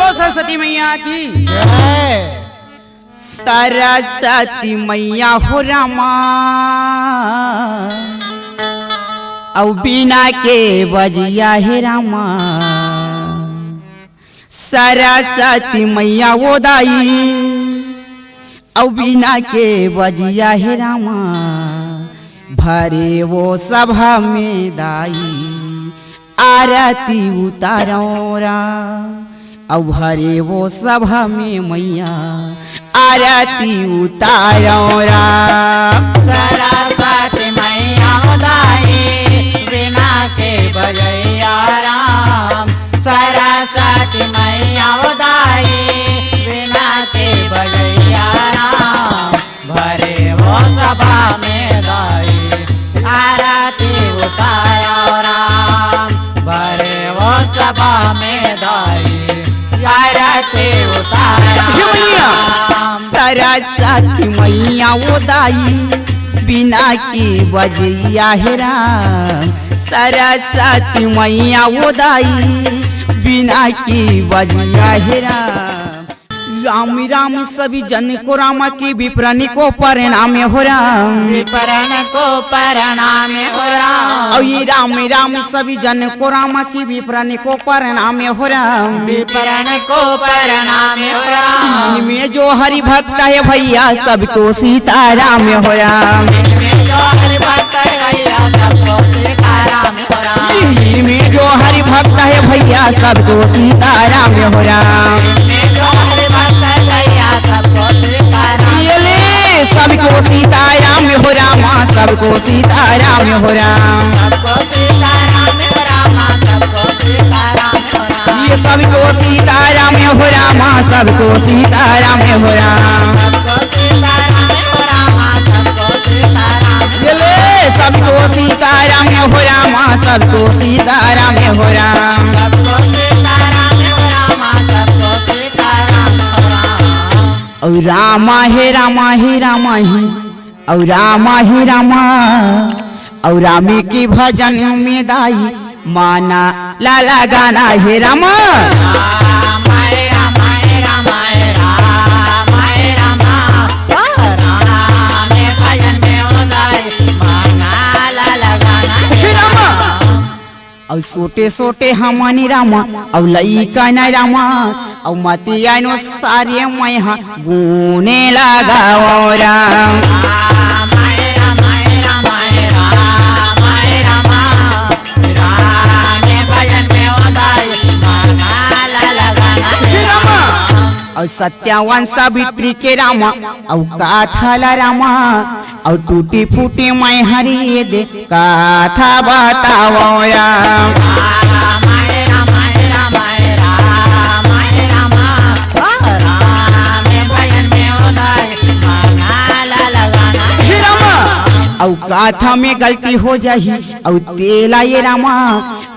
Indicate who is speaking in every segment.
Speaker 1: सरस्वती मैया की सरस्वती मैया हो रामा औ बिना के बजिया हे रामा सरस्वती मैया वो दाई औ बिना के बजिया हे रामा भरे वो सभा में दाई आरती उतारो रा औ भरे वो सभा में मैया आरती उतारो रा
Speaker 2: सरस्वती मैया दाई बिना के बजैया राम सरस्वती मैया दाई बिना के बजैया राम भरे वो सभा में दाई आरती उतारो राम भरे वो सभा में दाई आरती उतारो
Speaker 1: सरस्वती मैया वो दाई बिना की बजैया हे राम सरस्वती मैया वो दाई बिना की बजैया हे राम राम राम सभी जन को रामा की विप्रणी को परिणाम हो राम
Speaker 2: विपरण को परिणाम हो राम
Speaker 1: और ये राम राम सभी जन को रामा की विप्रणी को परिणाम हो राम
Speaker 2: विपरण को परिणाम हो राम
Speaker 1: इनमें जो हरि भक्त है भैया सबको सीताराम हो राम
Speaker 2: इनमें जो हरि भक्त है भैया सबको सीताराम हो राम
Speaker 1: इनमें जो हरि भक्त है भैया सबको सीताराम हो राम
Speaker 2: इनमें जो हरि भक्त है भैया सबको सीताराम
Speaker 1: ये ले सबको सीताराम हो रामा सबको सीताराम हो राम
Speaker 2: सबको सीताराम हो राम सबको सीताराम हो राम
Speaker 1: ये सबको सीताराम हो रामा सबको सीताराम हो राम
Speaker 2: सबको सीताराम हो राम सबको सीताराम
Speaker 1: ये ले सबको सीताराम हो रामा सबको सीताराम हो राम
Speaker 2: सबको सीताराम हो राम सबको सीताराम हो राम
Speaker 1: और रामा हे रामा हे रामा ही और रामा हे रामा और रामी की भजन में दाई माना लाला गाना हे रामा और सोटे सोटे हमानी रामा और लईका न रामा और मतिया नो सारे मैं गुने लगाओ राम और सत्यावन सावित्री के रामा और काथाला रामा और टूटी फूटी मैं हरी दे काथा बताओ राम और काथा में गलती हो जाही और तेला ये रामा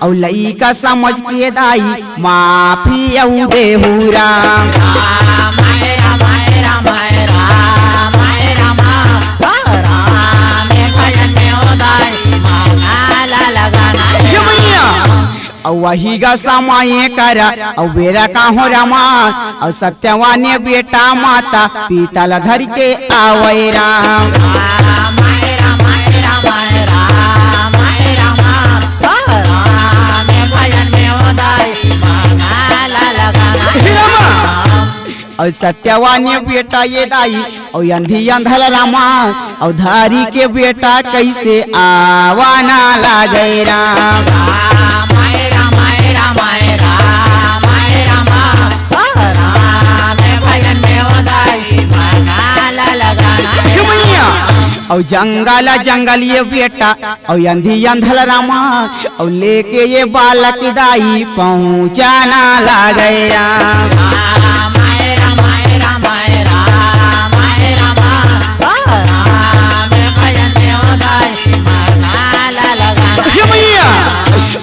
Speaker 1: और लईका समझ के दाई माफी औ देहू राम और वही गा समाये करा और बेरा का हो रामा और सत्यवाने बेटा माता पीतल धर के आवै राम और सत्यवानी बेटा ये दाई और अंधी अंधल रामा और धारी के बेटा कैसे आवाना लागे राम और जंगल जंगल ये बेटा और अंधी अंधल रामा और लेके ये बालक दाई पहुँचाना लागे राम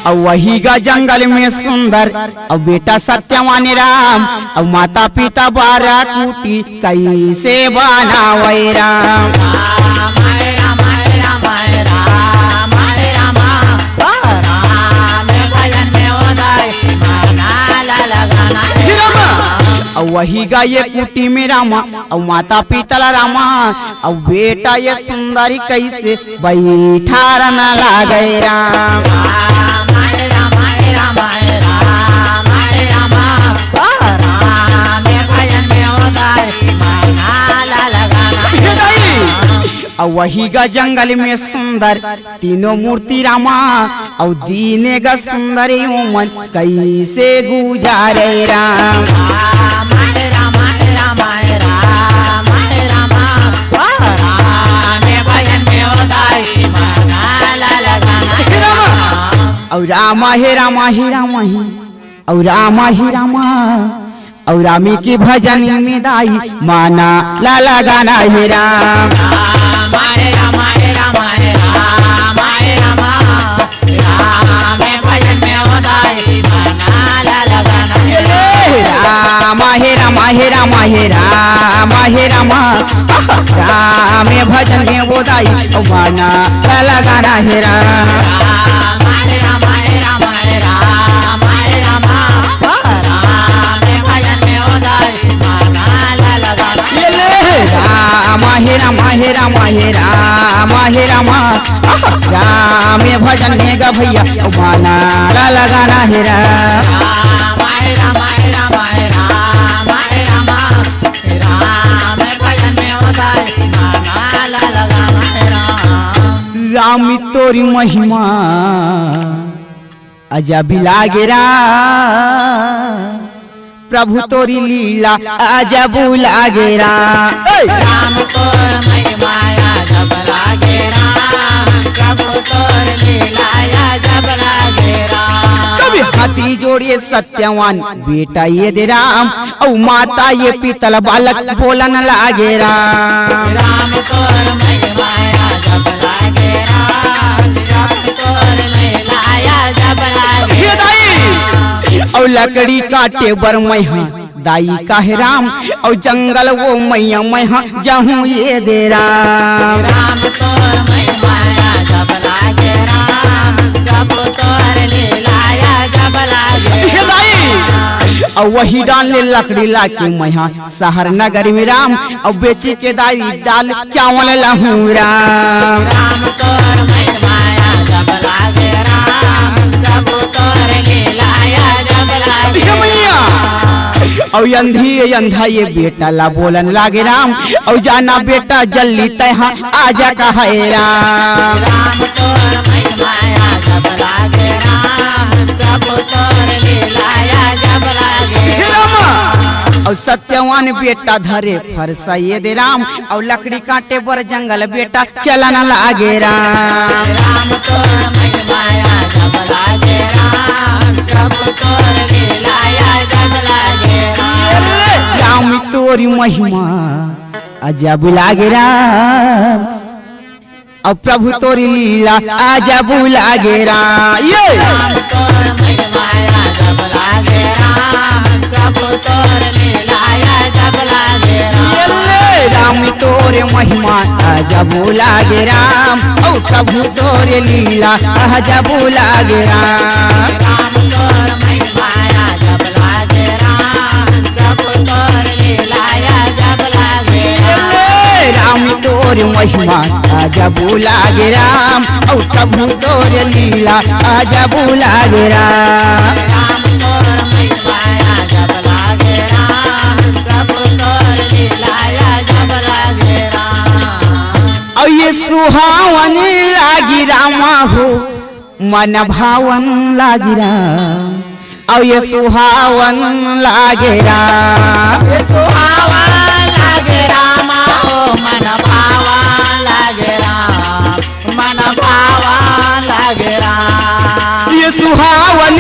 Speaker 1: और वही गा जंगल में सुंदर और बेटा सत्यवान राम और माता पिता बारह कुटी कैसे बनावे राम वही गा ये कुटी में रामा और माता पिता रामा और बेटा ये सुंदरी कैसे बैठा न लागे राम। और वही गा जंगल में सुंदर तीनों मूर्ति रामा और दीने गा सुंदरी मन कैसे गुजारे राम। और रामा हे रामा ही रामा ही और रामा ही रामा और रामी के भजन में दाई माना लाला गाना हे राम। रामा हे रामा हे रामा हे रामा हे रामा राम भजन में वो दाई माना लाला गाना हे राम। रामा हे रामा हे रामा हे रामा हे रामा राम भजन में गा भैया माना लाला गाना हे राम। राम तोरी महिमा अजब लागे राम प्रभु तोरी लीला अजब लागे राम। कभी हाथी जोड़िए सत्यवान बेटा ये दे राम और माता ये पीतल बालक बोलन लागे राम। और लकड़ी काटे बर मैहा दाई काहे राम और जंगल वो मैया मैहा जाहूँ ये दे राम। और वही डाल ले लकड़ी ला के मैहा शहर नगर में राम और बेची के दाई डाल चावल लहू राम। और अंधी अंधा ये बेटा ला बोलन लागे राम और जाना बेटा जल्दी तहा आजा कहे राम। और सत्यवान बेटा धरे फरसा ये दे राम और लकड़ी काटे बर जंगल बेटा चलन लागे राम। राम तोरी महिमा अजब लागे राम और प्रभु तोरी लीला अजब लागे राम। राम तोरे महिमा अजब लागे राम और प्रभु तोरे लीला अजब लागे राम। राम तोरे महिमा अजब लागे राम और प्रभु तोरे लीला अजब लागे राम। और ये सुहावन लागी रामा हो मन भावन लागी राम और ये सुहावन लागे राम। ये सुहावन लागे रामा हो मन भावन लागे राम मन भावन लागे राम। ये सुहावन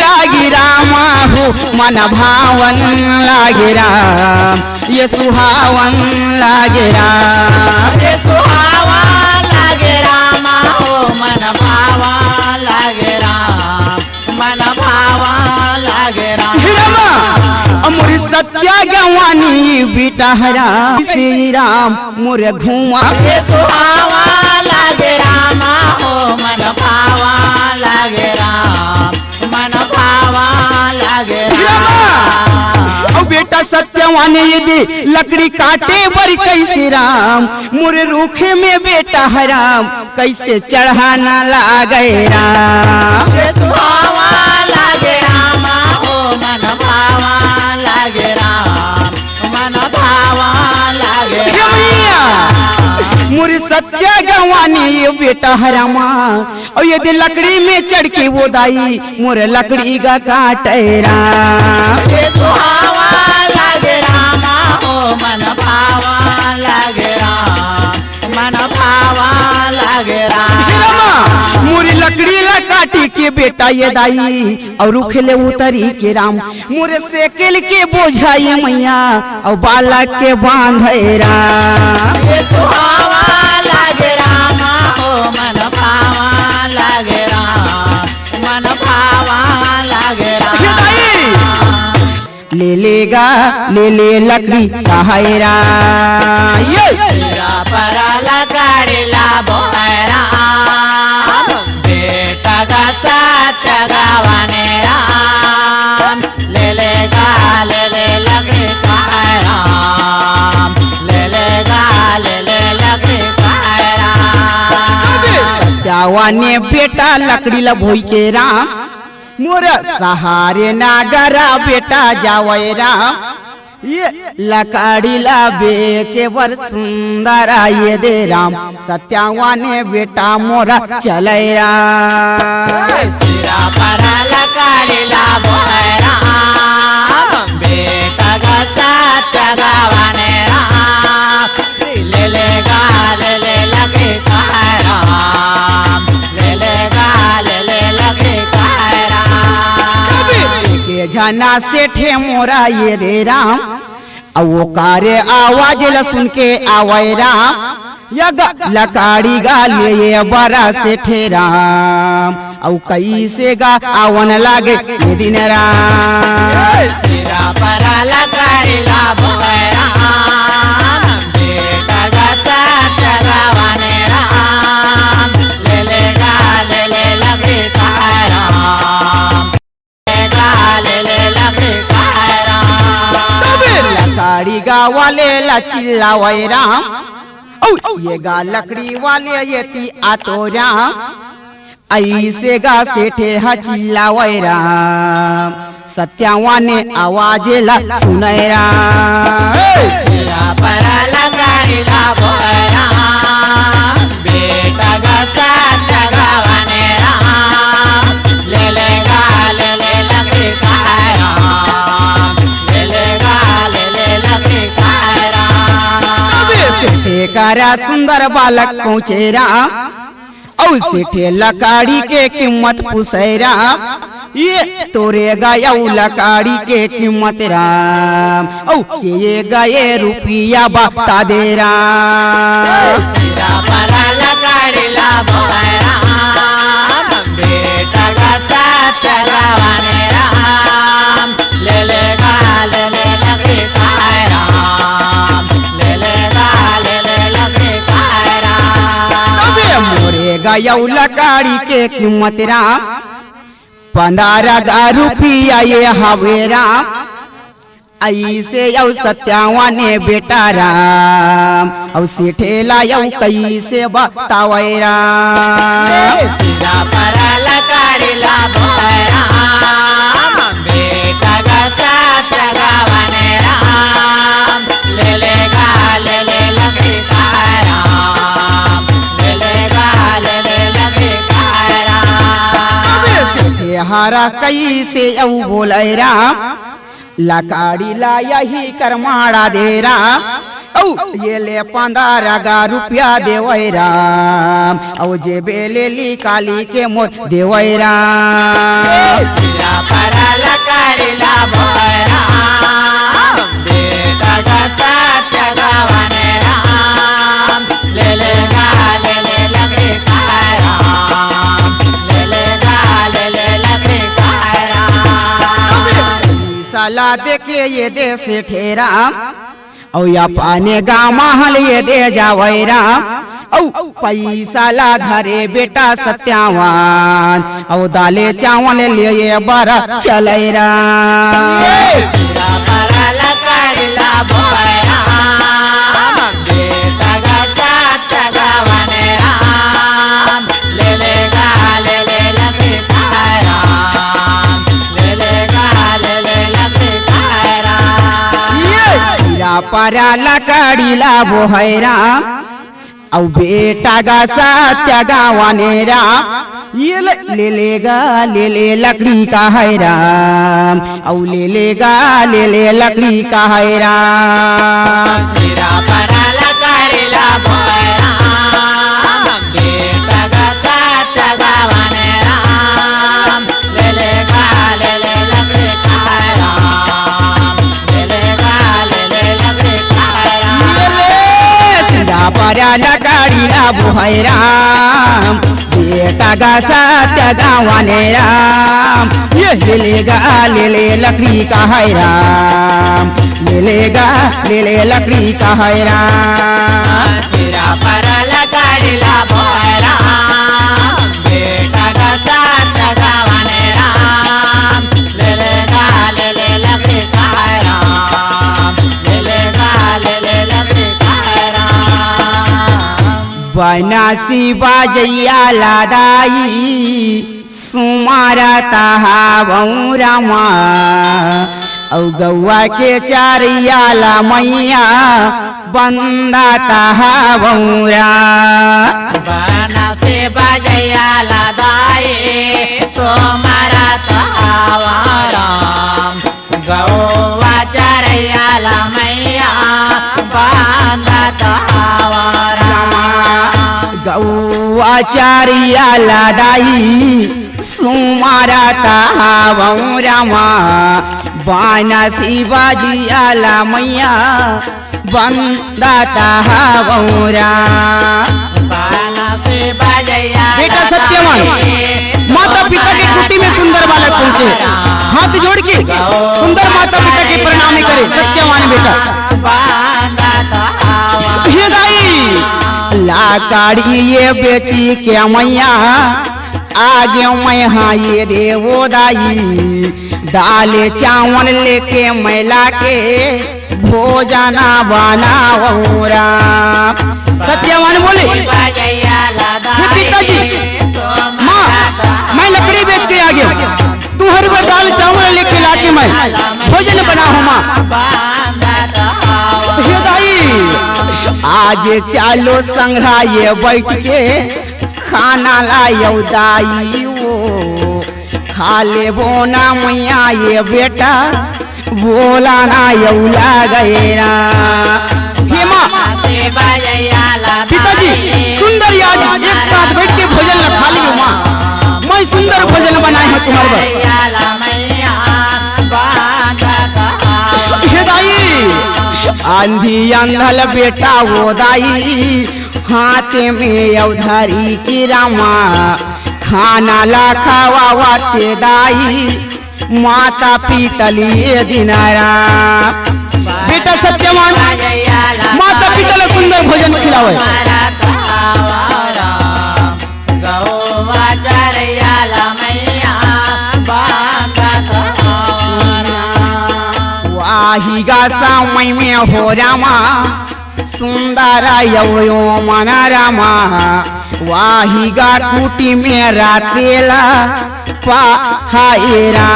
Speaker 1: लागी रामा हो मन भावन लागे राम ये सुहावन लागे राम। ये सुहावन लागे रामा हो मन भावन लागे राम मन भावन लागे राम। अमर सत्या गवानी बेटा राम श्री राम मोर घुमा। ये सुहावन लागे रामा हो मन भावन लागे राम मन भावन लागे राम। बेटा बेटा सत्यवान यदि लकड़ी काटे बर कैसे राम मोरे रूखे में बेटा हराम कैसे चढ़ाना लागे राम
Speaker 2: सुहावा लागे रामा ओ मन भावा लागे राम मन भावा लागे
Speaker 1: मोरे सत्या गवानी ये बेटा हरामा और यदि लकड़ी में चढ़ के वो दाई मोरे लकड़ी का काटे राम
Speaker 2: सुहावा लागे रामा ओ मन भावा लागे राम मन भावा लागे राम
Speaker 1: मोरी लकड़ी ला काटी के बेटा ये दाई और उखले उतरी के राम मोरे सेकेल के बोझाई मैया और बालक के बांधे राम
Speaker 2: सुहावा लागे रामा ओ मन भावा लागे राम मन भावा लागे राम
Speaker 1: ले ले लकड़ी कहाई राम
Speaker 2: पर लकड़ी ला बोरा बेटा गचा चगावाने राम ले लकड़ी कहाई राम ले लकड़ी कहाई राम
Speaker 1: जावाने बेटा लकड़ी ला भोई के राम मोरा सहारे नागरा बेटा जावे राम ये लकड़ी ला बेचे बर सुंदर ये दे राम सत्यावाने बेटा मोरा चले राम
Speaker 2: सिरा पर लकड़ी ला बोरा बेटा गचा चगावाने राम ले लकड़ी कहाई राम ले लकड़ी कहाई राम
Speaker 1: के जाना सेठे मोरा ये दे राम और वो कार्य आवाज ला सुन के आवे राम यग लकड़ी गा लिए बड़ा सेठे राम और कैसे गा आवन लागे ये दिन राम
Speaker 2: सिरा पर लकड़ी ला बोरा बेटा गचा चगावाने राम ले लकड़ी कहाई राम ले लकड़ी कहाई राम
Speaker 1: लकड़ी गा वाले ला चिल्लावे राम औ ये गा लकड़ी वाले ये ती आतो राम ऐसे गा सेठे हा चिल्लावे राम सत्यावाने आवाज ला सुने राम
Speaker 2: सिरा पर लकड़ी ला बोरा बेटा गचा चगावाने राम ले लकड़ी कहाई राम ले लकड़ी कहाई राम
Speaker 1: सेठे कारा सुंदर बालक पहुँचे राम और सेठे लकड़ी के कीमत पूछे राम ये तोरे गाया लकड़ी के कीमत राम औ के ये गए रुपया बता दे राम
Speaker 2: सिरा पर लकड़ी ला बोरा बेटा गचा चगावाने राम ले लकड़ी कहाई राम ले लकड़ी कहाई राम
Speaker 1: मोरे गाया लकड़ी के कीमत राम 15,000 रुपया ये हवे राम ऐसे यौ सत्यावाने बेटा राम औ सेठे ला यौ कैसे बतावे राम
Speaker 2: सिरा पर लकड़ी ला बोरा बेटा गचा चगावाने राम ले लकड़ी कहाई राम ले लकड़ी कहाई राम
Speaker 1: सेठे हारा कैसे यौ बोले राम लकड़ी ला यही करमाड़ा दे राम औ ये ले 15,000 रुपया देवे राम औ जे बेले ली काली के मोर देवे राम
Speaker 2: सिरा पर लकड़ी ला बोरा बेटा गचा चगावाने राम ले लकड़ी कहाई राम ले लकड़ी कहाई राम
Speaker 1: साला देखे ये दे सेठे राम औ या पाने गा महल ये दे जावे राम औ पैसा ला धरे बेटा सत्यावान औ दाले चावल लिए बड़ा चले राम
Speaker 2: सिरा पर लकड़ी
Speaker 1: परा लकड़ीला बोहरा औ बेटा गा सत्य गावानेरा ये ले ले लकड़ी का है राम औ ले ले लकड़ी का है राम
Speaker 2: सिरा परा लकड़ीला बोहरा बेटा गा सत्य गावानेरा ले लकड़ी का है राम ले लकड़ी का है राम
Speaker 1: सिरा परा लकड़ीला बोहरा बेटा गा सत्य गावाने राम ये ले ले लकड़ी का है राम ले ले लकड़ी का है राम
Speaker 2: सिरा परा लकड़ीला बोहरा बेटा गा सत्य गावाने राम ले लकड़ी का है राम ले लकड़ी का है राम
Speaker 1: बनासी बाजैया लादाई सुमारा तहा बौरामा औ गौआ के चारिया ला मैया बंदा तहा बौरा
Speaker 2: बना से बजैया लदाई सोमारा तहावाराम गौवा चरैया ला मैया बंदा तहावाराम
Speaker 1: गौआ चारिया लादाई सुमारा तहा बौरामा बानसी बाजिया ला मैया बंदा तहा बौरा
Speaker 2: बना से बजैया
Speaker 1: बेटा सत्यवान माता पिता के कुटी में सुंदर बालक पहुंचे हाथ जोड़ के सुंदर माता पिता के प्रणाम करे सत्यवान बेटा
Speaker 2: बंदा तहावाराम
Speaker 1: हे दाई लाकड़ी ये बेची के मैया आगे मैं हाँ ये रे वो दाई दाले चावल लेके मैला के भोजना बनाऊरा सत्यवान बोले हे पिताजी माँ मैं लकड़ी बेच के आ गया तू हर बार दाल चावल लेके लाके मैं भोजन बनाऊँ माँ हे दाई आज चालो संग्रहाये बैठ के खाना लायो दाई वो खा ले बोना मैया ये बेटा बोला ना यौला गएरा हे माँ पिताजी सुंदर आज एक साथ बैठ के भोजन न खा लियो माँ मैं सुंदर भोजन बनाए हैं तुम्हारे हे दाई आंधी अंधल बेटा वो दाई हाथ में उधारी की रामा खाना ला खावा वाते दाई माता पीतली दिनारा बेटा सत्यवान माता पिता ला सुंदर भोजन खिलावे वाही गा समय में हो रामा सुंदर यो मना रामा वाही गा कुटी में रातेला पाहायरा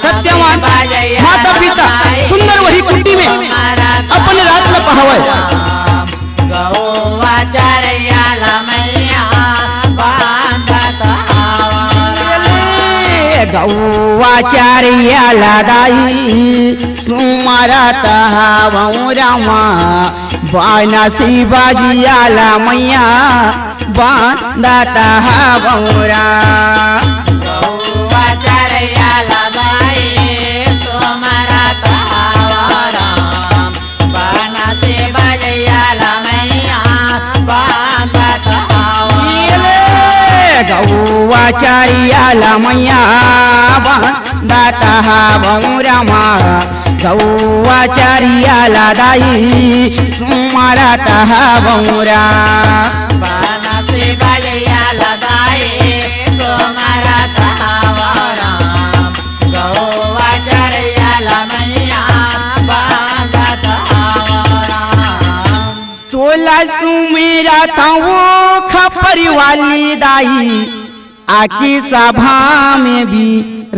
Speaker 1: सत्यवान माता पिता सुंदर वही कुटी में अपन रात ला पहावे गौवा चारिया लादाई सुमारा तहा बौरामा बानसी बाजिया ला मैया बांदा तहा बौरा गौवा चारिया ला मैया बांदा तहा बौरामा गौवा चारिया ला दाई सुमारा तहा बौरा तोला सुमेरा था वो खपरी वाली दाई आकी सभा में भी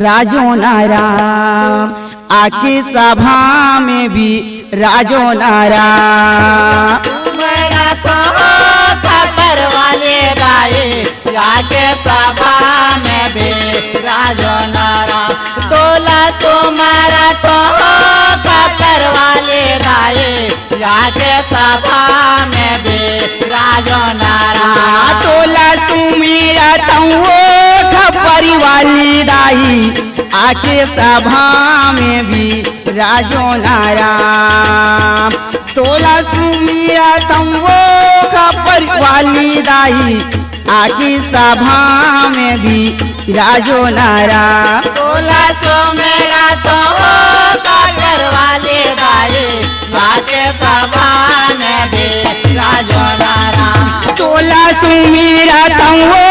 Speaker 1: राजो नाराम आके सभा में भी राजो नारा।
Speaker 2: मेरा तो खबर वाले दाए आके सभा में भी राजो नारा। तोला तुम्हारा तो खबर वाले दाए आके सभा में भी राजो नारा।
Speaker 1: तोला सुमीरा तंगो खपरी वाली दाई आके सभा में भी राजो नारा। तोला सुमीरा तंगो खपरी वाली दाई आके सभा में भी राजो नारा।
Speaker 2: तोला सुमीरा तो खबर वाले दाए आके सभा में भी राजो नारा।
Speaker 1: तोला सुमीरा तंगो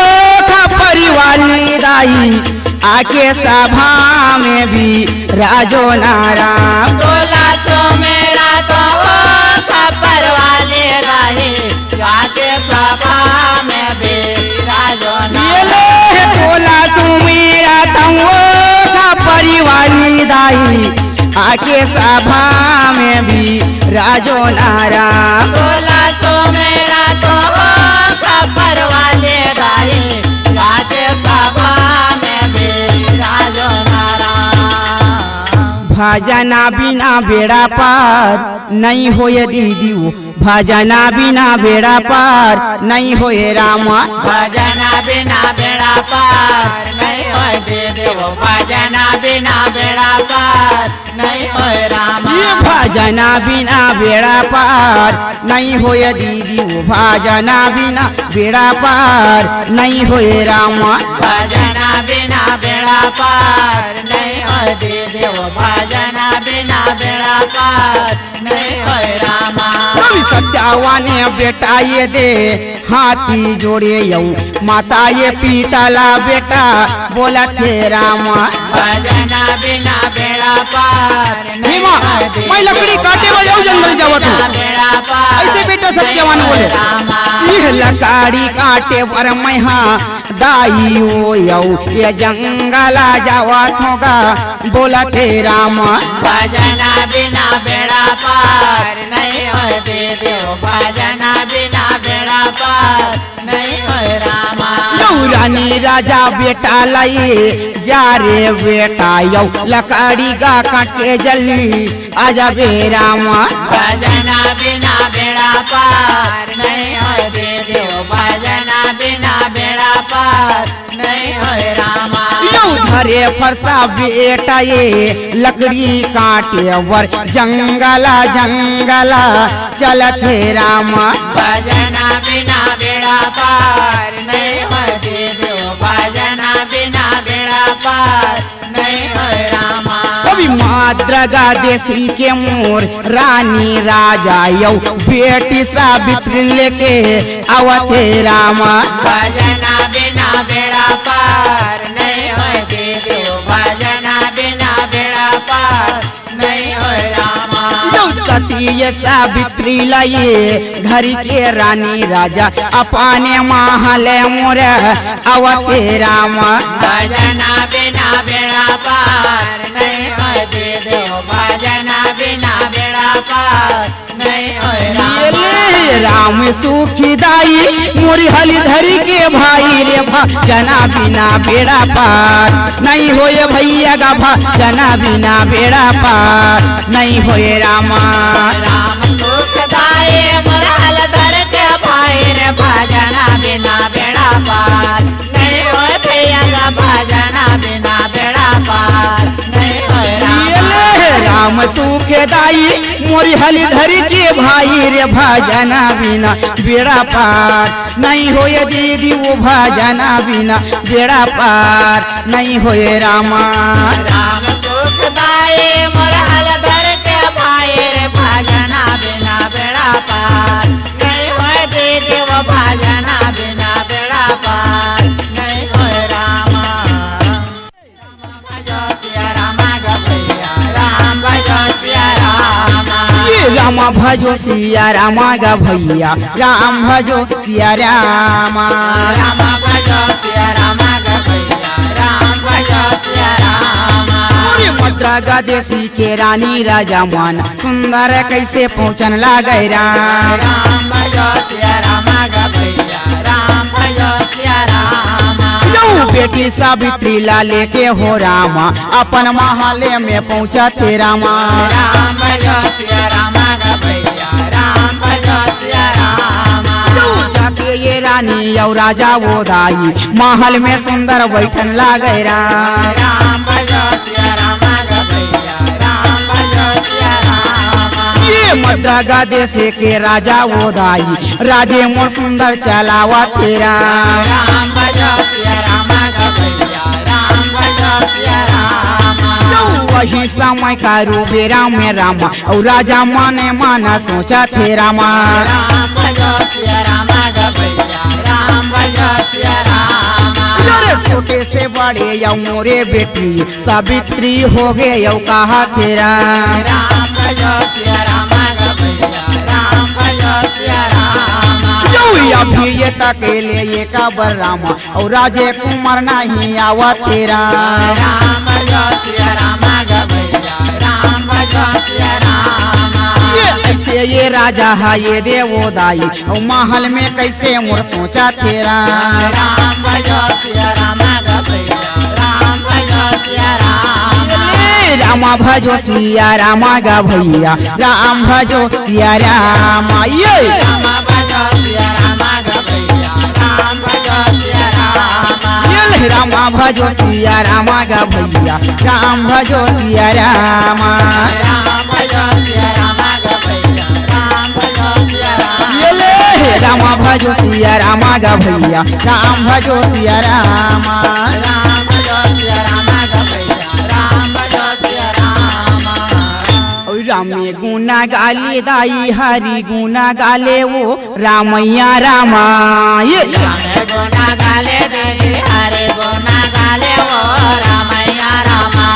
Speaker 1: खपरी वाली दाई आके सभा में भी राजो नारा।
Speaker 2: तोला सुमीरा तो खबर वाले दाए आके सभा में भी राजो नारा।
Speaker 1: तोला सुमीरा तंगो खपरी वाली दाई आके सभा में भी राजो नारा।
Speaker 2: तोला सुमीरा तो खबर वाले दाए आके सभा में भी राजो नारा।
Speaker 1: भजना बिना बेड़ा पार नहीं होए दीदी, भजना बिना बेड़ा पार नहीं होए रामा।
Speaker 2: भजना बिना बेड़ा पार नहीं होए दीदी, भजना बिना बेड़ा पार नहीं होए रामा।
Speaker 1: भजना बिना बेड़ा पार नहीं होए दीदी, भजना बिना बेड़ा पार नहीं होए रामा।
Speaker 2: भजना बिना बेड़ा पार नहीं होए दीदी, भजना बिना बेड़ा पार नहीं होए रामा।
Speaker 1: सत्यावाने बेटा ये दे हाथी जोड़े यऊ माता ये पीतला बेटा बोला थे रामा।
Speaker 2: भजना बिना बेड़ा पार नहीं
Speaker 1: माँ,
Speaker 2: होए दीदी,
Speaker 1: मैं लकड़ी काटे वाले जाऊँ जंगल जावा तू।
Speaker 2: बेड़ा पार
Speaker 1: ऐसे बेटा सत्यवान बोले यह लकड़ी काटे पर मैं हाँ दाई ओ यऊ ये जंगला जावा थोगा बोला थे रामा।
Speaker 2: भजना बिना बेड़ा पार नहीं होए दीदी, भजना बिना बेड़ा पार नहीं होए रामा।
Speaker 1: रानी राजा बेटा लाई जा रे बेटा यौ लकड़ी गा काटे जल्दी आजा बे रामा।
Speaker 2: भजना बिना बेड़ा पार नहीं होए दीदी, भजना बिना बेड़ा पार नहीं होए रामा।
Speaker 1: धरे फरसा बेटा ये लकड़ी काटे वर जंगला जंगला चलत है रामा।
Speaker 2: भजना बिना बेड़ा पार नहीं होए दीदी, भजना बिना बेड़ा पार नहीं होए रामा।
Speaker 1: कभी माद्रगा देसी के मोर रानी राजा यौ बेटी सावित्री लेके आवत है रामा।
Speaker 2: भजना बिना बेड़ा पार नहीं होए दीदी, भजना बिना बेड़ा पार नहीं होए रामा।
Speaker 1: सती सावित्री लाइए घर के रानी राजा अपने महल मोर आवत है रामा।
Speaker 2: भजना बिना बेड़ा पार नहीं होए दीदी, भजना बिना बेड़ा पार नहीं होए रामा।
Speaker 1: राम सुखी दाई मोरी हली धरी के भाई रे भजना बिना बेड़ा पार नहीं होए भैया गा भजना बिना बेड़ा पार नहीं होए रामा।
Speaker 2: राम सुखदाई मुराल धर के भाई रे भजना बिना बेड़ा पार नहीं होए भैया गा भजना बिना बेड़ा पार नहीं होए रामा।
Speaker 1: राम सुख दाई मोरी हली धरी के भाई रे भजना बिना बेड़ा पार नहीं होए दीदी, वो भजना बिना बेड़ा पार नहीं होए रामा।
Speaker 2: राम सुखदाई मुराल धर के भाई रे भजना बिना बेड़ा पार नहीं होए दीदी, वो भजना बिना बेड़ा पार नहीं होए रामा।
Speaker 1: राम भजो सिया रामा गा भैया राम भजो सिया रामा।
Speaker 2: राम भजो सिया रामा गा भैया राम भजो सिया रामा।
Speaker 1: मद्रा गदेशी के रानी राजा मन सुंदर कैसे पहुँचन लागे राम।
Speaker 2: राम भजो सिया राम ग भैया राम भजो सिया राम।
Speaker 1: यौ बेटी सावित्री ला लेके हो रामा अपन महले में पहुँचा थे रामा।
Speaker 2: राम भजो सिया राम ग भैया राम भजो सिया राम।
Speaker 1: जाके ये रानी यौ राजा वो दाई महल में सुंदर बैठन लागे राम।
Speaker 2: राम भजो सिया राम ग भैया राम भजो सिया राम।
Speaker 1: ये मध्य गदेश के राजा वो दाई राजे मोर सुंदर चलावा तेरा।
Speaker 2: राम भजो सिया राम ग भैया राम भजो सिया राम।
Speaker 1: वही समय का रूबे राम में रामा और राजा माने माना सोचा थे रामा।
Speaker 2: राम भजो सिया राम ग भैया राम भजो सिया राम।
Speaker 1: अरे छोटे से बड़े यौ मोरे बेटी सावित्री हो गए यौ कहा तेरा।
Speaker 2: राम भजो सिया राम ग भैया राम भजो सिया राम।
Speaker 1: यौ अभी ये तकेले ये काबर रामा और राजे कुमार नहीं आवा तेरा।
Speaker 2: राम भजो सिया राम ग भैया राम भजो सिया राम।
Speaker 1: ऐसे ये राजा है ये देवो दाई और महल में कैसे मोर सोचा तेरा।
Speaker 2: राम भजो सिया राम ग भैया राम भजो सिया राम।
Speaker 1: रामा भजो सिया रामा गा भैया राम भजो सिया रामा। ये
Speaker 2: राम भजो सिया राम ग भैया राम भजो सिया राम।
Speaker 1: ये रामा भजो सिया रामा गा भैया राम भजो सिया रामा।
Speaker 2: राम भजो सिया राम ग भैया राम भजो सिया राम।
Speaker 1: ये ले रामा भजो सिया रामा गा भैया राम भजो सिया रामा।
Speaker 2: राम भजो सिया राम ग भैया राम भजो सिया राम।
Speaker 1: और रामे गुना गाले दाई हरि गुना गाले वो रामैया रामा। ये
Speaker 2: रामे गुना गाले दे हरे गुना गाले वो रामैया रामा।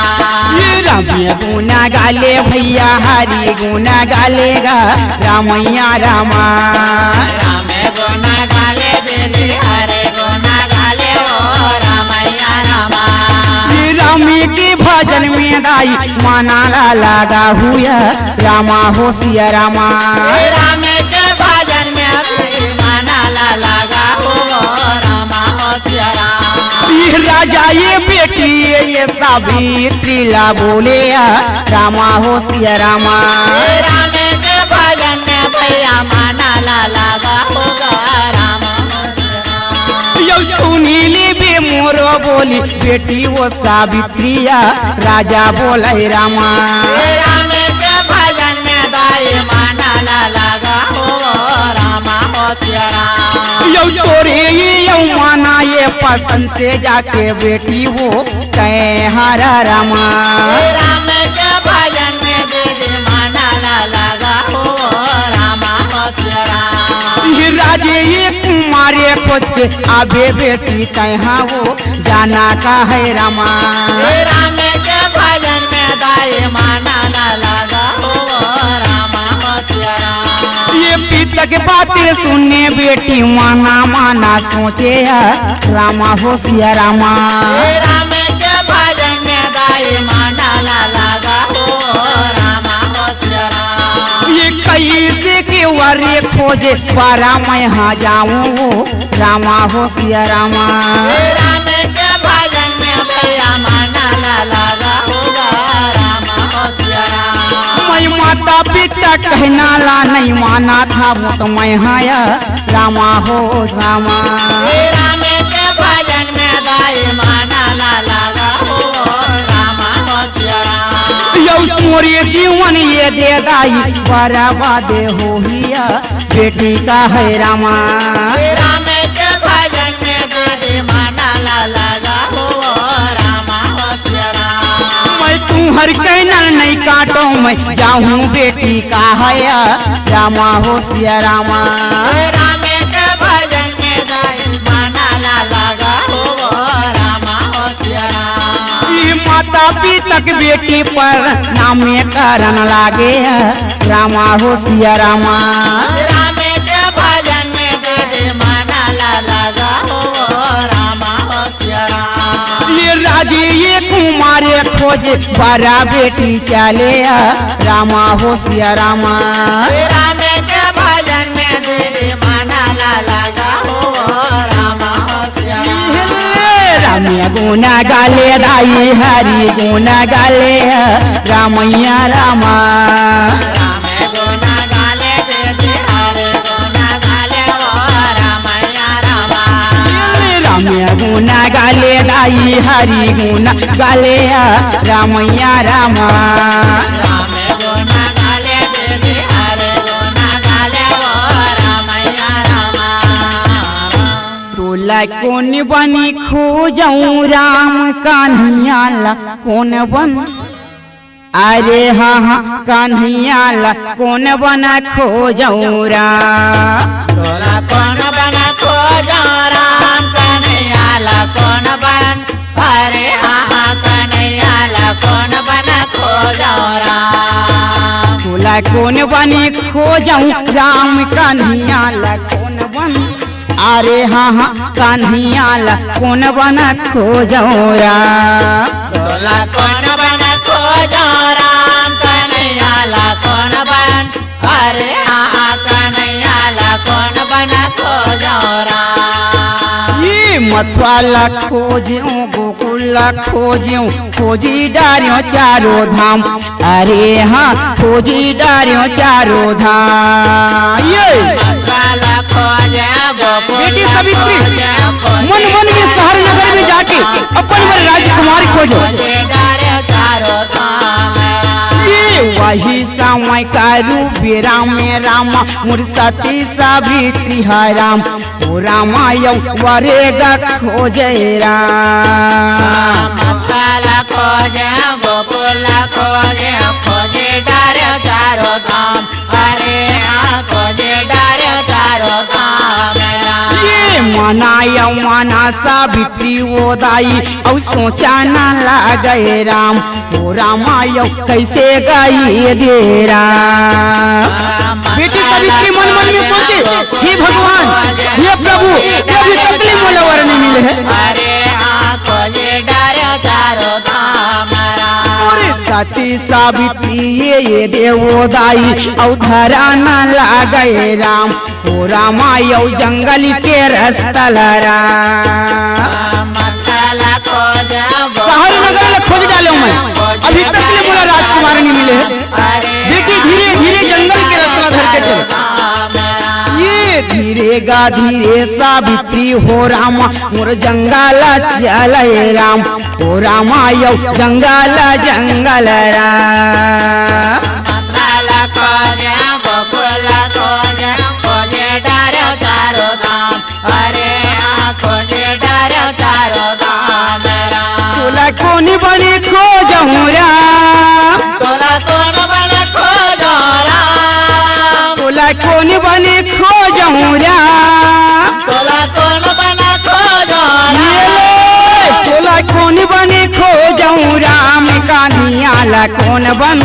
Speaker 1: ये रामे गुना गाले भैया हरि गुना गाले गा रामैया रामा।
Speaker 2: रामे गुना गाले दे हरे गुना गाले वो रामैया रामा।
Speaker 1: ये रामी के भजन में दाई माना ला लगा हुआ रामा हो सिया रामा।
Speaker 2: रामे के भजन में भी माना ला लगा हो रामा हो सिया राम।
Speaker 1: ये राजा ये बेटी ये सावित्री ला बोले रामा हो सिया रामा।
Speaker 2: रामे के भजन में भैया माना ला लगा होगा रामा हो सिया राम।
Speaker 1: यौ सुनीली बे मोरो बोली बेटी वो सावित्रिया राजा बोले रामा।
Speaker 2: रामे के भजन में दाई माना ला लगा हो रामा हो सिया राम।
Speaker 1: यौ तोरे ये यौ माना ये पसंद से जाके बेटी वो कह हरा रामा।
Speaker 2: रामे के भजन में दीदी माना ला लगा हो रामा हो सिया राम।
Speaker 1: ये राजे ये कुमारे खोज के आबे बेटी तहाँ वो जाना का है रामा।
Speaker 2: रामे के भजन में दाई माना ला लगा हो रामा हो सिया राम।
Speaker 1: ये पिता के बातें सुनने बेटी माना माना सोचे रामा हो सिया रामा।
Speaker 2: रामे के भजन में दाई माना ला लगा हो रामा हो सिया राम।
Speaker 1: ये कैसे के वारे खोजे पारा मैं हाँ जाऊँ रामा हो सिया रामा।
Speaker 2: रामे के भजन में भैया माना ला लगा होगा रामा हो सिया राम।
Speaker 1: मैं माता पिता कहना ला नहीं माना था वो तो मैं हाया रामा हो रामा।
Speaker 2: रामे के भजन में दाई माना ला लगा हो रामा हो सिया राम।
Speaker 1: यौ मोरे जीवन ये दे दाई बर्बाद हो हिया बेटी का है रामा।
Speaker 2: रामे के भजन में दीदी माना ला लगा हो रामा हो सिया राम।
Speaker 1: मैं तुम्हार कहना नहीं काटो मैं जाऊँ बेटी का है रामा हो सिया रामा।
Speaker 2: रामे के भजन में दाई माना ला लगा हो रामा हो सिया राम।
Speaker 1: ये माता पिता के बेटी पर नामे करन लागे रामा हो सिया रामा।
Speaker 2: रामे के भजन में दीदी माना ला लगा हो रामा हो सिया राम।
Speaker 1: ये राजे ये कुमारे खो खोज बारा बेटी चले रामा हो सिया रामा।
Speaker 2: राम के भजन में दीदी माना लगा हो रामा हो सिया
Speaker 1: रामिया गुना गाले दाई हरि गुना गाले रामैया रामा।
Speaker 2: राम गुना गाले दीदी हरे गुना गाले हो रामैया रामा।
Speaker 1: रामिया गुना गाले दाई हरि गुना गाले रामैया रामा।
Speaker 2: राम गुना गाले दीदी हरे गुना गाले हो रामैया रामा।
Speaker 1: तोला कौन बनी खोजऊं राम कान्हैया ला कौन बन। अरे हाँ हाँ कान्हैया ला कौन बना खोजऊं राम।
Speaker 2: तोला कौन बना खोजो राम कन्हैया ला कौन बन। अरे हाँ कन्हैया ला कौन बना खोजो राम।
Speaker 1: तोला कौन बनी खोजऊं राम कान्हैया ला कौन बन। अरे हाँ हाँ कान्हैया ला कौन बना खोजऊं राम।
Speaker 2: तोला कौन बना खोजो राम कन्हैया ला कौन बन। अरे हाँ कन्हैया ला कौन बना खोजो राम।
Speaker 1: ये मथुरा खोजूं गोकुल खोजूं खोजी डारियों चारों धाम। अरे हाँ खोजी डारियों चारों धाम। ये
Speaker 2: काला खोजे गोकुल
Speaker 1: बेटी सावित्री
Speaker 2: खोजे
Speaker 1: मन मन में शहर नगर में जाके अपन वर राजकुमारी खोजो।
Speaker 2: खोजे डारे चारों धाम।
Speaker 1: ये वही समय कारू बेरा में रामा मोर सती सावित्री है राम। ओ रामा यौ वरेगा खोजे राम।
Speaker 2: काला खोजे गोकुल खोजे खोजे डारे चारों धाम। अरे हाँ खोजे डारे चारों धाम।
Speaker 1: ये माना यौ माना सावित्री वो दाई औ सोचा ना लागे राम। ओ रामा यौ कैसे गई दे राम। बेटी सावित्री मन मन में सोचे हे भगवान हे प्रभु अभी तकलीफ वाला वर नहीं मिले है।
Speaker 2: अरे हाँ खोजे डारे चारों धाम।
Speaker 1: और सती सावित्री ये देवो दाई औ धरा न लागे राम। ओ रामा यौ जंगल के रास्ता लरा।
Speaker 2: काला खोजे
Speaker 1: शहर नगर में खोज डाले मैं अभी तक ले बोला राजकुमार नहीं मिले है। बेटी धीरे धीरे जंगल के रास्ता धर के चले। ये धीरे गा धीरे सावित्री हो रामा मोर जंगल चले राम। ओ रामा यौ जंगल जंगल राम।
Speaker 2: काला खोजे गोकुल खोजे खोजे डारे चारों धाम। अरे हाँ खोजे डारे चारों धाम।
Speaker 1: तोला कौन बनी खोजऊं राम।
Speaker 2: तोला कौन बना खोजो राम।
Speaker 1: तोला कौन बनी खोजऊं राम।
Speaker 2: तोला कौन बना खोजो
Speaker 1: ये
Speaker 2: राम।
Speaker 1: ले, तोला कौन बनी खोजऊं राम कान्हैया ला कौन बन।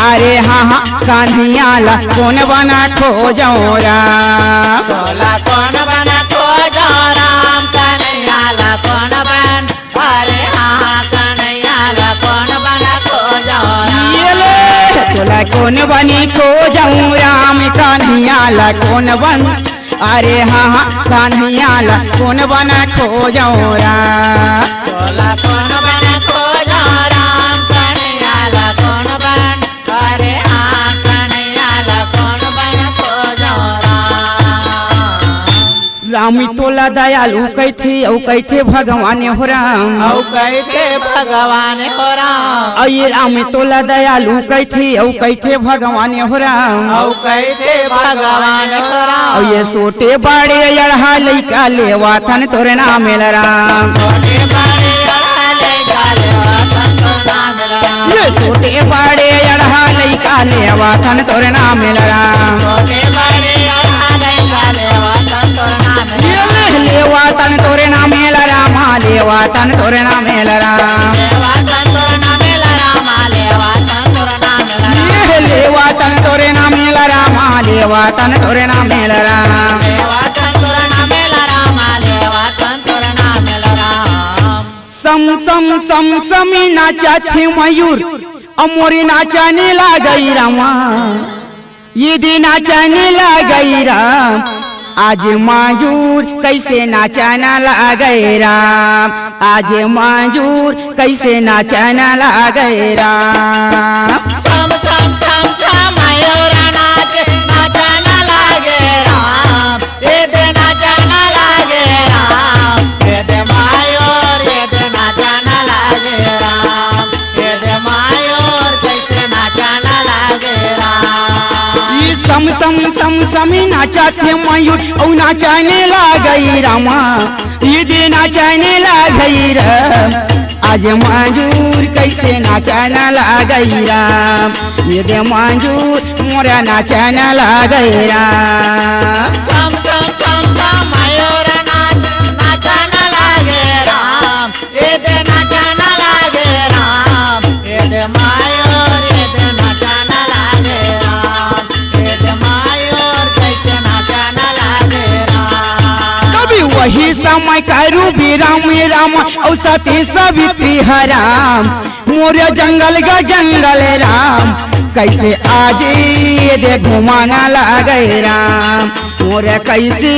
Speaker 1: अरे हाँ हाँ कान्हैया ला कौन बना खोजऊं राम।
Speaker 2: तोला कौन बना खोजो राम कन्हैया ला कौन बन। अरे हाँ कन्हैया ला कौन बना खोजो राम।
Speaker 1: ये ले, तोला कौन बनी खोजऊं राम कान्हैया ला कौन बन। अरे हाँ हाँ कान्हैया ला कौन बना खोजऊं राम।
Speaker 2: तोला कौन बना खोजो राम कन्हैया ला कौन बन। अरे हाँ कन्हैया ला कौन बना खोजो राम।
Speaker 1: रामी तोला दयालु कैथे औ कैथे भगवान हो राम।
Speaker 2: औ कैथे भगवान हो राम।
Speaker 1: अये रामी तोला दयालु कैथे औ कैथे भगवान हो राम।
Speaker 2: औ कैथे भगवान हो राम।
Speaker 1: औ ये सोटे बाड़े अड़हा लइका लेवा थन तोरे नाम राम।
Speaker 2: छोटे बड़े अड़ाले गाले वतन तो नाम राम।
Speaker 1: ये सोटे बाड़े अड़हा लइका लेवा थन तोरे नाम राम।
Speaker 2: छोटे बड़े अड़ाले गाले वतन तो नाम राम।
Speaker 1: लेवा तन तोरे नाम राम। लेवा तन तोरे नाम राम।
Speaker 2: लेवा तन तो नाम राम। लेवा तन तो नाम राम।
Speaker 1: ये लेवा तन तोरे नाम राम। लेवा तन तोरे नाम राम।
Speaker 2: लेवा तन तो नाम राम। लेवा तन तो नाम राम।
Speaker 1: सम सम सम समी नाचा थे मयूर अमोरी नाचाने लागई रामा ये दिन नाचाने लागई राम आज माजूर कैसे नाचाना लागई राम आज माजूर कैसे नाचाना लागई राम
Speaker 2: छम छम छम छम मयूर नाचे नाचाना लागे राम ये दे नाचाना लागे राम ये दे मयूर ये दे नाचाना लागे राम ये दे मयूर कैसे नाचाना लागे राम
Speaker 1: ये सम सम सम समी नाचा थे मयूर और नाचाने लागई रामा ये दे नाचाने लागई राम आज माजूर कैसे नाचाना लागई राम ये दे माजूर मोरा नाचाना लागई राम
Speaker 2: छम छम छम छम मयूर नाचाना लागे राम ये दे नाचाना लागे राम ये दे मयूर ये दे नाचाना लागे राम ये दे मयूर कैसे नाचाना लागे राम
Speaker 1: कभी वही समय करू भी राम राम और सती सवित्री हराम मोरे जंगल का जंगल राम कैसे आज ये दे घुमाना लागई राम मोरे कैसे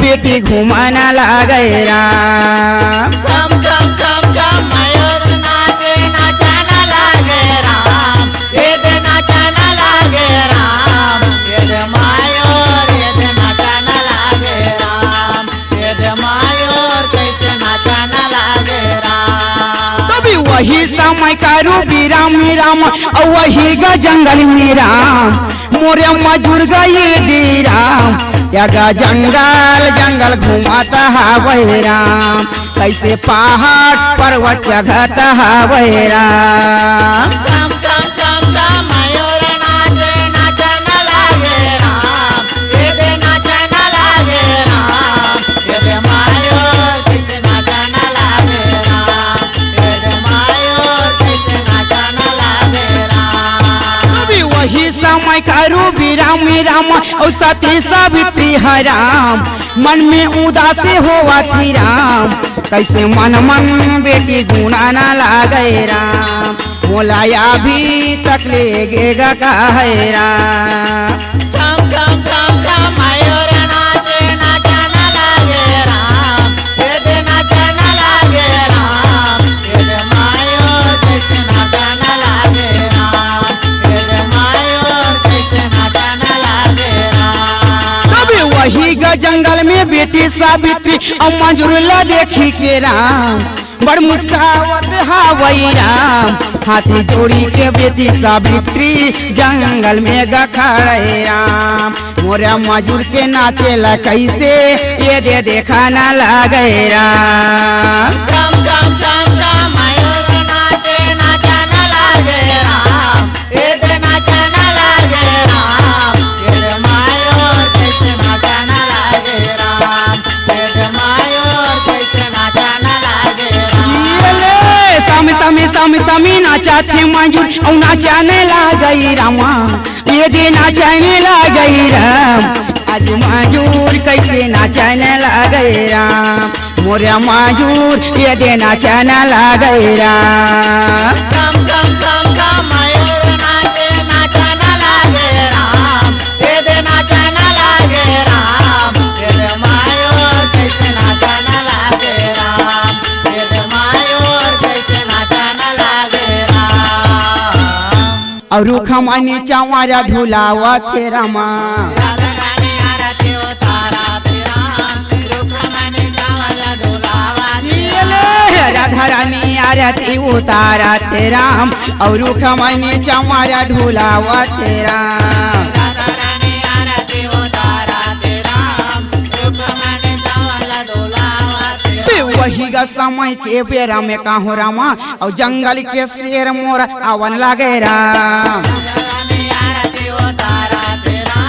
Speaker 1: बेटी घुमाना लागई राम
Speaker 2: छम छम छम छम मयूर नाचे नाचाना लागे राम ये दे नाचाना लागे राम ये दे मयूर ये दे नाचाना लागे राम ये दे मयूर कैसे नाचाना लागे राम
Speaker 1: तभी वही समय करू भी राम राम और वही गा जंगल में राम मोरे मजूर गई दी राम यगा जंगल जंगल घुमाता हवै राम कैसे पहाड़ पर्वत चढ़ता हवै राम
Speaker 2: छम छम छम छम मयूर नाचे नाचाना लागे राम ये दे नाचाना लागे राम ये दे मयूर कैसे नाचाना लागे राम ये दे मयूर कैसे नाचाना लागे राम
Speaker 1: तभी वही समय करू भी राम राम और सती सवित्री हराम मन में उदासी होवा थी राम कैसे मन मन बेटी गुनाना लागई राम मोलाया भी तक लेगेगा काहे राम
Speaker 2: छम छम छम छम मयूर नाचे नाचाना लागे राम ये दे नाचाना लागे राम ये दे मयूर कैसे नाचाना लागे राम ये दे मयूर कैसे नाचाना लागे राम
Speaker 1: तभी वही गा जंगल में बेटी सावित्री और मंजूरला देखी के राम बड़ मुस्कावत हवई राम हाथी जोड़ी के बेटी सावित्री जंगल में गा खड़े राम मोरा मजूर के नाचेला कैसे ये दे देखाना लागई राम
Speaker 2: छम छम छम छम मयूर नाचे नाचाना लागे राम ये दे नाचाना लागे राम ये दे मयूर कैसे नाचाना लागे राम ये दे मयूर कैसे नाचाना लागे राम
Speaker 1: सामी सामी सामी सामी नाचा थे मजूर और नाचाने लागई रामा ये दे नाचाने लागई राम आज मजूर कैसे नाचाने लागई राम मोरा मजूर ये दे नाचाना लागई राम
Speaker 2: छम छम छम छम मयूर नाचे नाचाना लागे राम ये दे नाचाना लागे राम ये दे मयूर कैसे नाचाना लागे राम ये दे मयूर कैसे नाचाना लागे राम
Speaker 1: और रुखमानी चावारा ढुलावा थे रामा
Speaker 2: राधा रानी आरती उतारा तेरा रुख मने चावला ढोलावा
Speaker 1: राधा रानी आरती उतारा थे राम और रुखमानी चावारा ढुलावा थे राम
Speaker 2: राधा रानी आरती उतारा तेरा रुख मने चावला ढोलावा तेरा
Speaker 1: वही गा समय के बेरा में काहो रामा और जंगल के शेर मोर आवन लागे राम
Speaker 2: रानी आरती उतारा तेरा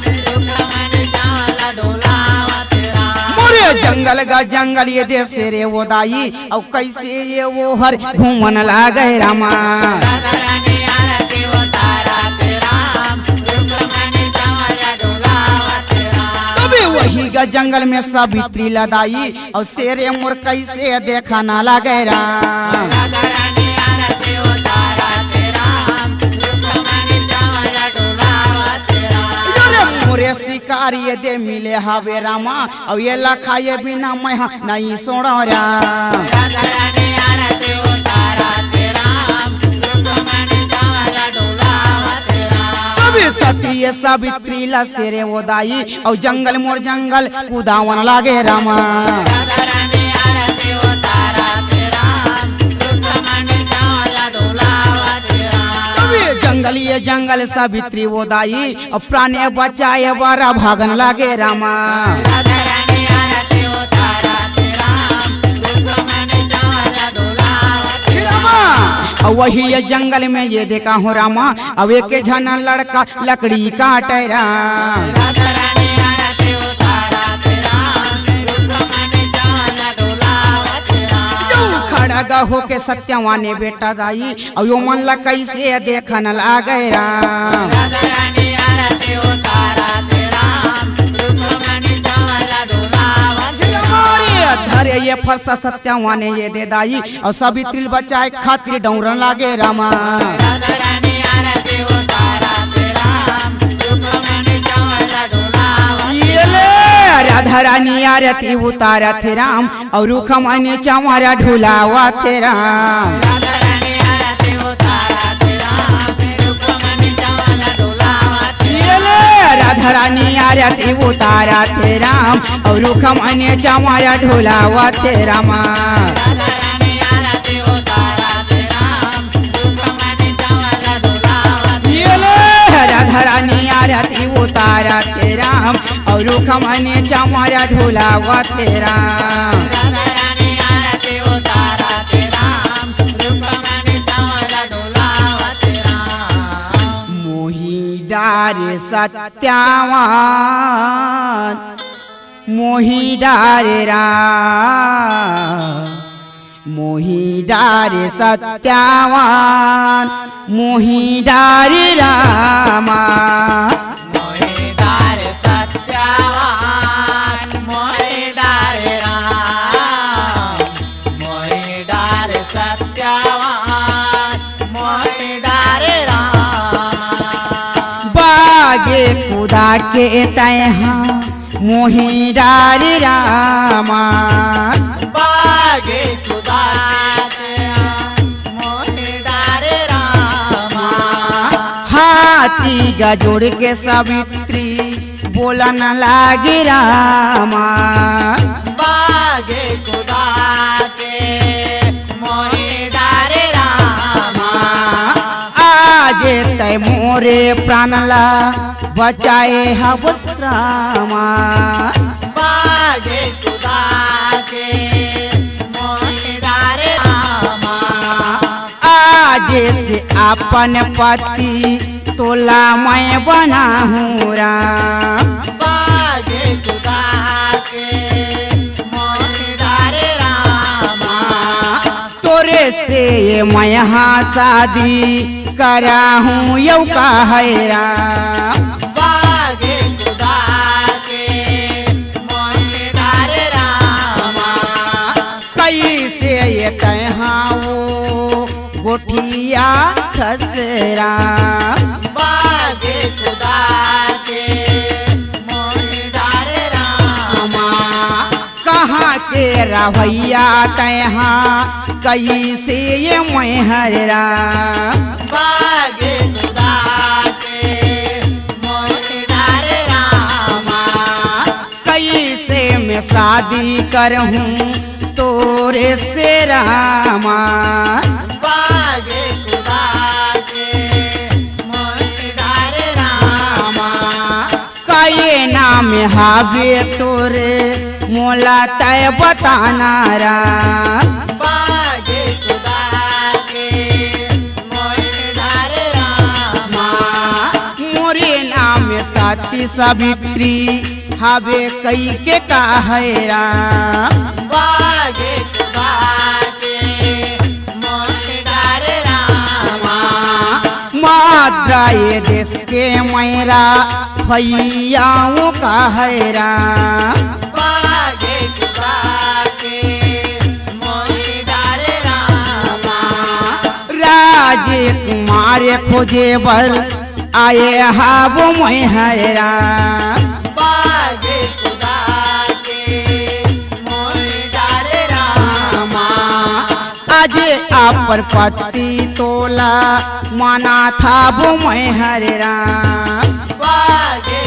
Speaker 2: रुख मने चावला ढोलावा तेरा
Speaker 1: मोरे जंगल गा जंगल ये दे शेरे वो दाई और कैसे ये वो हर घूमन लागे रामा
Speaker 2: राधा रानी आरती उतारा तेरा रुख मने चावला ढोलावा तेरा
Speaker 1: तबे वही ग जंगल में सावित्री लदाई और शेरे मोर कैसे देखा ना लगे राम। मोरे शिकारी दे मिले हवे रामा और ये लखाए बिना मैं नहीं सोड़ा राम। सती सावित्री ला शेरे ओदाई और जंगल मोर जंगल कुदावन लागे रामा। जंगली जंगल सावित्री ओदाई और प्राणे बचाए बड़ा भागन लागे रामा। वही ये जंगल में ये देखा हूँ रामा अब एक झना लड़का लकड़ी काटे राम। खड़ा होके सत्यवाने बेटा दाई और यो मन ला कैसे देखन लागे राम। धरे ये फरसा सत्यवाने ये दे दाई और सावित्री बचाए खातिर डौरन लागे रामा। राधा रानी आरती उतारा थे राम और रुखमनी चमारा ढुलावा थे राम। राधा रानी आरती उतारा थे राम और रुखमनी चमारा ढुलावा थे रामा। राधा रानी आरती उतारा थे राम और रुखमनी चमारा ढुलावा थे राम। मोही डारे सत्यावान मोही डारे राम। मोही डारे सत्यावान मोही डारे रामा।
Speaker 2: मोही डारे सत्यावान मोही डारे राम। मोही डारे सत्यावान मोही डारे राम।
Speaker 1: बागे खुदा के तैहा मोही डारे रामा।
Speaker 2: बागे खुदा मोही डारे रामा।
Speaker 1: हाथी गजोड़ के सावित्री बोला न लागे रामा।
Speaker 2: बागे खुदा के मोही डारे रामा।
Speaker 1: आगे तय मोरे प्राणला बचाए हवस रामा।
Speaker 2: बागे खुदा के मोही डारे रामा।
Speaker 1: आगे से अपन पति तोला मैं बना हूँ राम।
Speaker 2: बागे खुदा के मोही डारे रामा।
Speaker 1: तोरे से ये मैं यहाँ शादी करा हूँ यौ का है राम।
Speaker 2: बागे खुदा के मोही डारे रामा।
Speaker 1: कैसे ये तहाँ वो गोठिया खसरा।
Speaker 2: बागे खुदा के मोही डारे रामा।
Speaker 1: कहाँ के रवैया तहाँ कैसे ये मैं हरा।
Speaker 2: बागे खुदा के मोही डारे रामा।
Speaker 1: कैसे मैं शादी करहूँ तोरे से रामा।
Speaker 2: बागे खुदा के मोही डारे रामा।
Speaker 1: काये नाम हावे तोरे मोला तय बताना राम।
Speaker 2: बागे खुदा के मोही डारे रामा।
Speaker 1: मोरे नाम साथी सावित्री हावे कई के का है राम।
Speaker 2: बागे खुदा के मोही डारे रामा।
Speaker 1: मात्रा ये देश के मैरा भैयाओं का है राम।
Speaker 2: बागे बागे मोहि डारे रामा।
Speaker 1: राजे कुमार खोजे बर आए हाबो मैं है राम।
Speaker 2: बागे मोहि डारे रामा।
Speaker 1: आज अपर पति तोला माना था वो मैं हरे राम।
Speaker 2: बागे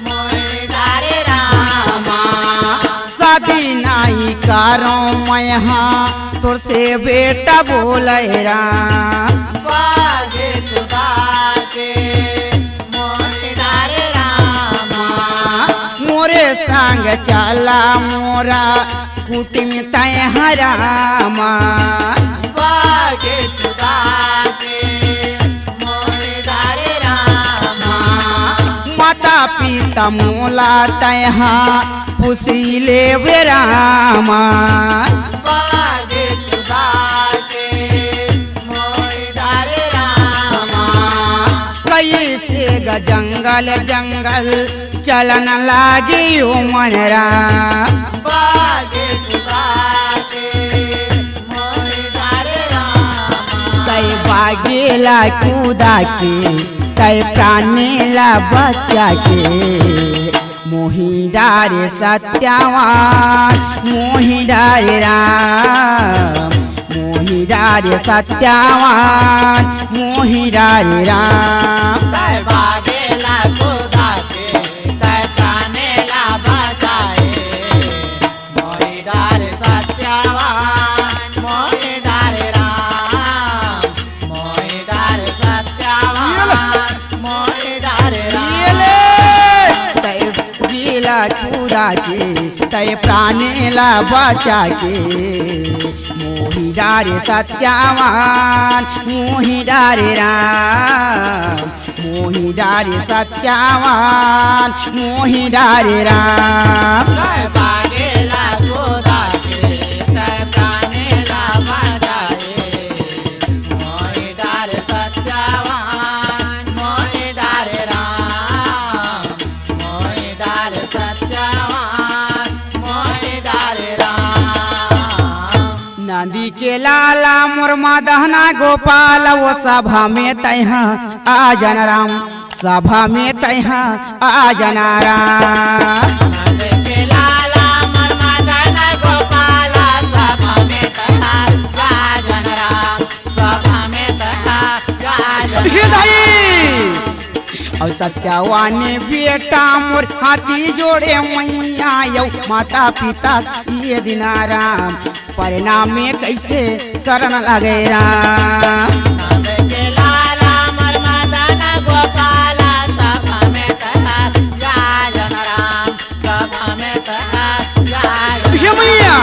Speaker 2: मोहि डारे रामा।
Speaker 1: शादी नहीं करो मैं यहाँ तोर से बेटा बोले राम।
Speaker 2: बागे मोहि डारे रामा।
Speaker 1: मोरे संग चला मोरा कुटिम तय हरामा।
Speaker 2: बागे मोहि डारे रामा।
Speaker 1: माता पिता मोला तयहा पुसी ले वे रामा।
Speaker 2: बागे मोहि डारे रामा।
Speaker 1: कैसे जंगल जंगल चलन लागियो मन राम।
Speaker 2: बागे मोहि डारे रामा।
Speaker 1: तय बागेला कूदा के तय प्राणेला बच्चा के। मोहि डारे सत्यावान मोहि डारे राम। मोहि डारे सत्यावान मोहि डारे राम।
Speaker 2: तय बागेला खुदा के तय प्राणेला बचाए। मोहि डारे सत्यावान मोहि डारे राम। मोहि डारे सत्यावान मोहि डारे राम।
Speaker 1: तय जिला कूदा के तय प्राणेला बचा के। मोहि डारे सत्यावान मोहि डारे राम। मोहि डारे सत्यावान मोहि डारे राम।
Speaker 2: तय बागेला खुदा के तय प्राणेला बचाए। मोहि डारे सत्यावान मोहि डारे राम। मोहि डारे सत्यावान मोहि डारे राम।
Speaker 1: नंदी के लाला मुरमा दहना गोपाल वो सभा में तैहा आ जन राम। सभा में तैहा आ जना राम।
Speaker 2: के लाला मर्मदन गोपाला सभा में तथा गाजन राम। सभा में तथा गाजन
Speaker 1: और सत्यावान बेटा मोर हाथी जोड़े मैया यौ माता पिता ये दिना राम। परिणाम में कैसे करन लगे राम।
Speaker 2: के लाला मर्मदन गोपाला सभा में तथा गाजन राम। सभा में तथा गाजन
Speaker 1: मैया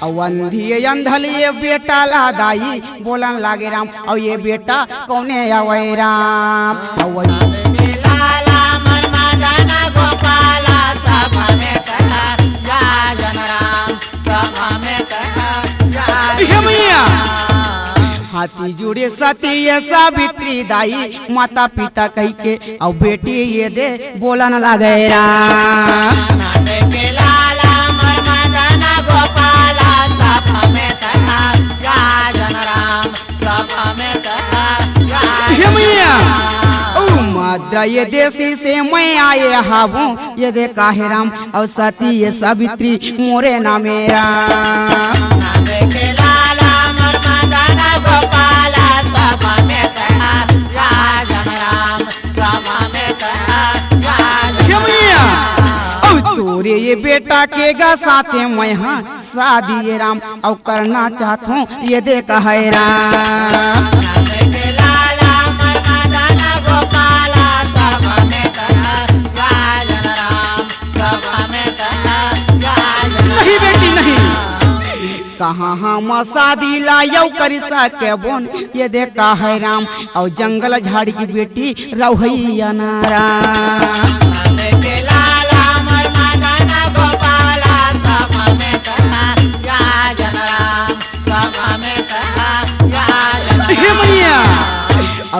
Speaker 1: अवंधी अंधलिए बेटा ला दाई बोलन लागे राम। और ये बेटा कौने आवे राम।
Speaker 2: के लाला मर्मदन गोपाला सभा में तथा गाजन राम। सभा में तथा गाजन
Speaker 1: मैया हाथी जुड़े सती ये सावित्री दाई माता पिता कही के और बेटी ये दे बोलन लागे राम।
Speaker 2: के लाला मर्मदन गोपाला सभा में तथा गाजन राम। सभा में तथा गाजन
Speaker 1: मैया मद्रा ये देसी से मैं आए हाबू ये दे काहे राम। और सती ये सावित्री मोरे नामे राम।
Speaker 2: के लाला मर्मदन गोपाला सभा में तथा गाजन राम। सभा में तथा गाजन
Speaker 1: मैया तोरे ये बेटा के गा साथे मैं हाँ शादी ये राम। और करना चाहत हूँ ये दे कहे राम।
Speaker 2: के लाला मर्मदन गोपाला सभा में तथा गाजन राम। सभा में तथा गाजन
Speaker 1: नहीं बेटी नहीं कहाँ हम शादी लायौ करी सके बोन ये दे कहे राम। और जंगल झाड़ी की बेटी रहुईया नारा।
Speaker 2: के लाला मर्मदन गोपाला सभा में तथा गाजन राम। सभा में तथा गाजन
Speaker 1: मैया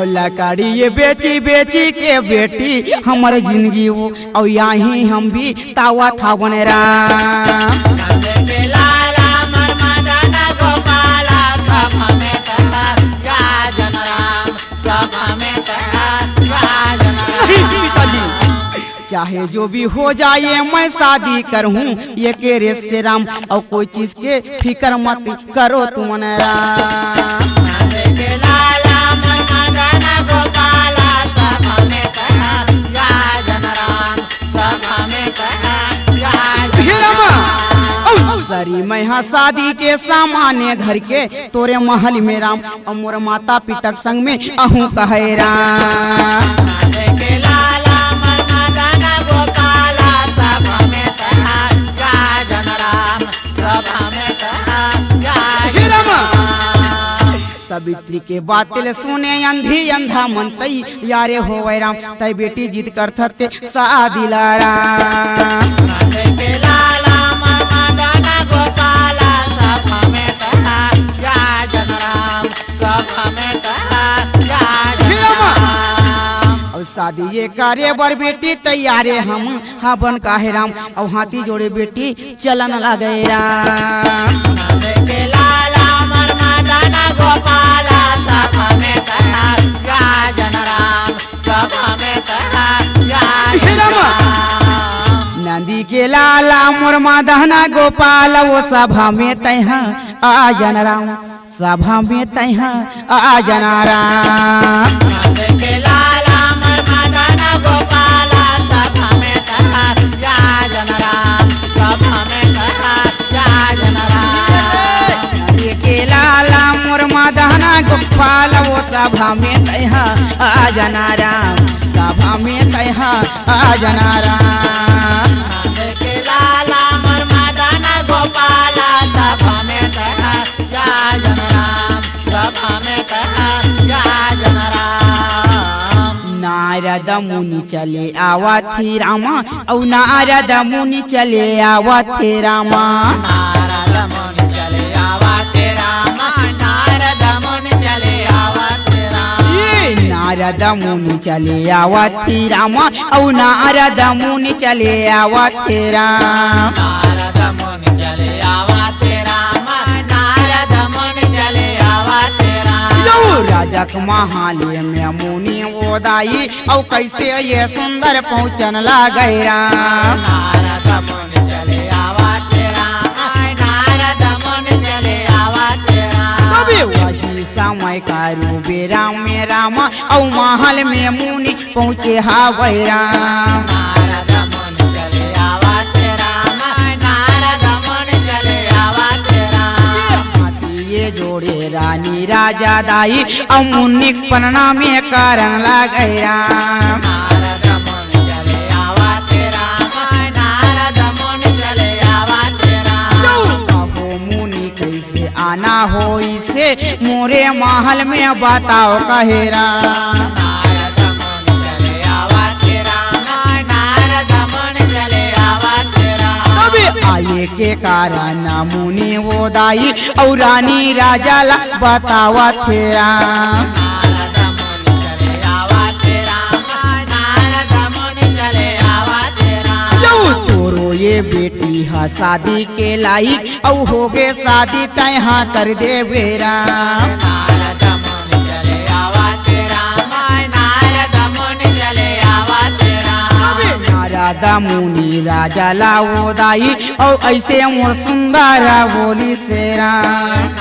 Speaker 1: और लकड़ी ये बेची बेची के बेटी हमार जिंदगी वो और यहीं हम भी तावा था बने राम।
Speaker 2: नंद के लाला मोर मदन गोपाला सब हमें कहा गाजन राम, सब हमें कहा गाजन राम।
Speaker 1: चाहे जो भी हो जाए मैं शादी करूँ ये के रेस से राम, और कोई चीज के फिक्र मत करो तुम राम।
Speaker 2: नंद के लाला मोर मदन गोपाला सब हमें कहा गाजन राम, सब हमें कहा गाजन राम।
Speaker 1: सरी मैं हाँ शादी के सामान्य घर के तोरे महल में राम, और मोर माता पिता संग में अहूँ कहे राम।
Speaker 2: नंद के लाला मोर मदन गोपाला सब हमें कहा गाजन राम, सब हमें कहा गाजन राम।
Speaker 1: सावित्री के बातिल सुने अंधी अंधा मनतई यारे हो राम, तय बेटी जिद कर थते शादी ला राम।
Speaker 2: नंद के लाला मोर मदन गोपाला सब हमें कहा गाजन राम, सब हमें कहा गाजन राम।
Speaker 1: और शादी ये कार्य बर बेटी तैयारे हम हाँ बन काहे राम, और हाथी जोड़े बेटी चलन लगे राम।
Speaker 2: नंद के लाला मोर मदन गोपाला सब हमें कहा गाजन राम, सब हमें कहा गाजन राम।
Speaker 1: नंदी के लाला मोर माधना गोपाल वो सभा में तैहा आ जन राम, सभा में तैहा आ जना राम।
Speaker 2: नंद के लाला मोर मदन गोपाला सब हमें कहा गाजन राम, सब हमें कहा गाजन राम।
Speaker 1: नंदी के लाला मोर माधना गोपाल वो सभा में तैहा आ जना राम, सभा में तैहा आ जना राम।
Speaker 2: नंद के लाला मोर मदन गोपाला सब हमें कहा गाजन राम, सब हमें कहा गाजन राम।
Speaker 1: नारद मुनि चले आवा थी रामा, और नारद मुनि चले आवा थे रामा।
Speaker 2: नारद मुनि चले आवा तेरा मा, नारद मुनि चले आवा तेरा।
Speaker 1: नारद मुनि चले आवा थी रामा, और नारद मुनि चले आवा थे राम।
Speaker 2: नारद मुनि चले आवा तेरा मा, नारद मुनि चले आवा तेरा।
Speaker 1: राजक महाले में मुनि ओदाई, और कैसे ये सुंदर पहुँचन लगे राम।
Speaker 2: नारद मुनि चले आवा तेरा मा, नारद मुनि चले आवा तेरा।
Speaker 1: तबे वही समय का रूबे राम में रामा, और महल में मुनि पहुँचे हावे राम।
Speaker 2: नारद मुनि चले आवा तेरा मा, नारद मुनि चले आवा तेरा।
Speaker 1: हाथी ये जोड़े रानी राजा दाई, और मुनि पन्ना में कारण लगे राम।
Speaker 2: नारद मुनि चले आवा तेरा मा, नारद मुनि चले आवा तेरा।
Speaker 1: कहो मुनि कैसे आना हो इसे मोरे महल में बताओ कहे राम।
Speaker 2: नारद मुनि चले आवा तेरा मा, नारद मुनि चले आवा तेरा।
Speaker 1: तबे आये के कारण मुनि वो दाई, और रानी राजा ला बतावा थे राम।
Speaker 2: नारद मुनि चले आवा तेरा मा, नारद मुनि चले आवा तेरा।
Speaker 1: तोरो ये बेटी हा शादी के लाई, और हो गे शादी तैहा कर दे बेरा।
Speaker 2: नारद मुनि चले आवा तेरा मा, नारद मुनि चले आवा तेरा।
Speaker 1: नारद मुनि राजा ला वो दाई, और ऐसे मोर सुंदर बोली से राम।